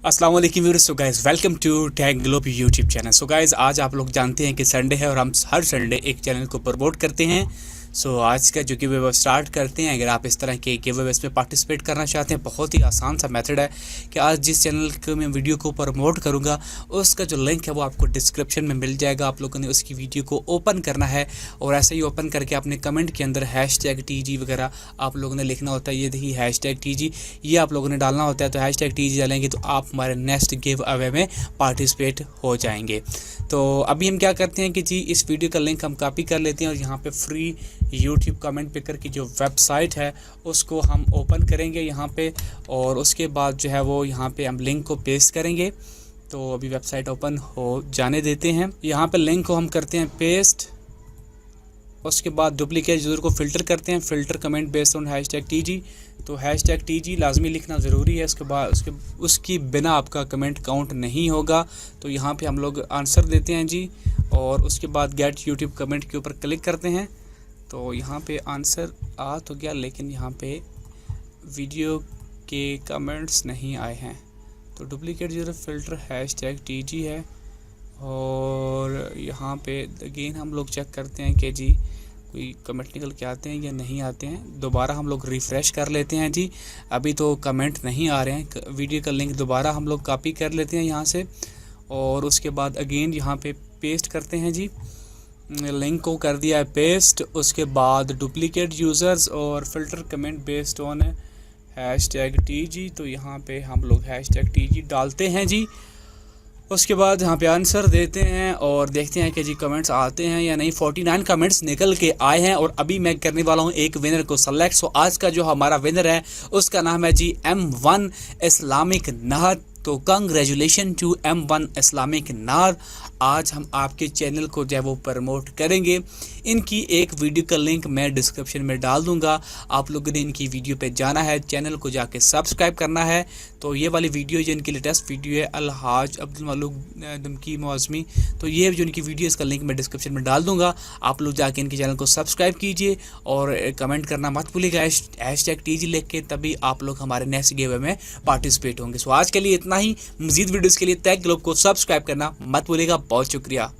अस्सलाम वालेकुम viewers. So guys welcome to Tag Globe YouTube channel. So guys आज आप लोग जानते हैं कि संडे है और हम हर संडे एक चैनल को प्रमोट करते हैं। सो आज का जो गिव अवे स्टार्ट करते हैं। अगर आप इस तरह के गिव अवेज में पार्टिसिपेट करना चाहते हैं, बहुत ही आसान सा मेथड है कि आज जिस चैनल को मैं वीडियो को प्रमोट करूंगा उसका जो लिंक है वो आपको डिस्क्रिप्शन में मिल जाएगा। आप लोगों ने उसकी वीडियो को ओपन करना है और ऐसे ही ओपन करके अपने कमेंट के अंदर #TG वगैरह आप लोगों ने लिखना होता है। ये देखिए #TG ये आप लोगों ने डालना होता है। तो #TG डालेंगे तो आप हमारे नेक्स्ट गिव अवे में पार्टिसिपेट हो जाएंगे। तो अभी हम क्या करते हैं कि जी इस वीडियो का लिंक हम कॉपी कर लेते हैं और यहाँ पे फ्री यूट्यूब कमेंट पिकर की जो वेबसाइट है उसको हम ओपन करेंगे यहाँ पे, और उसके बाद जो है वो यहाँ पे हम लिंक को पेस्ट करेंगे। तो अभी वेबसाइट ओपन हो जाने देते हैं। यहाँ पे लिंक को हम करते हैं पेस्ट, उसके बाद डुप्लीकेट यूज़र को फ़िल्टर करते हैं, filter comment based on #TG। तो #TG लाजमी लिखना ज़रूरी है। उसके बाद उसकी बिना आपका कमेंट काउंट नहीं होगा। तो यहाँ पे हम लोग आंसर देते हैं जी, और उसके बाद गेट यूट्यूब कमेंट के ऊपर क्लिक करते हैं। तो यहाँ पे आंसर आ तो गया, लेकिन यहाँ पे वीडियो के कमेंट्स नहीं आए हैं। तो डुप्लीकेट यूज़र फ़िल्टर #TG है, और यहाँ पे अगेन हम लोग चेक करते हैं कि जी कोई कमेंट निकल के आते हैं या नहीं आते हैं। दोबारा हम लोग रिफ़्रेश कर लेते हैं जी। अभी तो कमेंट नहीं आ रहे हैं। वीडियो का लिंक दोबारा हम लोग कॉपी कर लेते हैं यहाँ से, और उसके बाद अगेन यहाँ पे पेस्ट करते हैं जी। लिंक को कर दिया है पेस्ट। उसके बाद डुप्लीकेट यूज़र्स और filter comment based on #TG। तो यहाँ पे हम लोग #TG डालते हैं जी। उसके बाद यहाँ पे आंसर देते हैं और देखते हैं कि जी कमेंट्स आते हैं या नहीं। 49 कमेंट्स निकल के आए हैं, और अभी मैं करने वाला हूँ एक विनर को सेलेक्ट। सो आज का जो हमारा विनर है उसका नाम है जी M1 इस्लामिक नार। तो कंग्रेचुलेशन टू M1 इस्लामिक नार। आज हम आपके चैनल को जो है वो प्रमोट करेंगे। इनकी एक वीडियो का लिंक मैं डिस्क्रिप्शन में डाल दूंगा। आप लोगों ने इनकी वीडियो पे जाना है, चैनल को जाके सब्सक्राइब करना है। तो ये वाली वीडियो जो इनकी लेटेस्ट वीडियो है अलहाज अब्दुल मलूक दमकी मौज़मी, तो ये जो इनकी वीडियो इसका लिंक मैं डिस्क्रिप्शन में डाल दूंगा। आप लोग जाके इनके चैनल को सब्सक्राइब कीजिए और कमेंट करना मत भूलिएगा #TG लिख के, तभी आप लोग हमारे नेक्स्ट गिव अवे में पार्टिसिपेट होंगे। सो आज के लिए इतना ही। मज़ीद वीडियोज़ के लिए टैग ग्लोब को सब्सक्राइब करना मत भूलिएगा। बहुत शुक्रिया।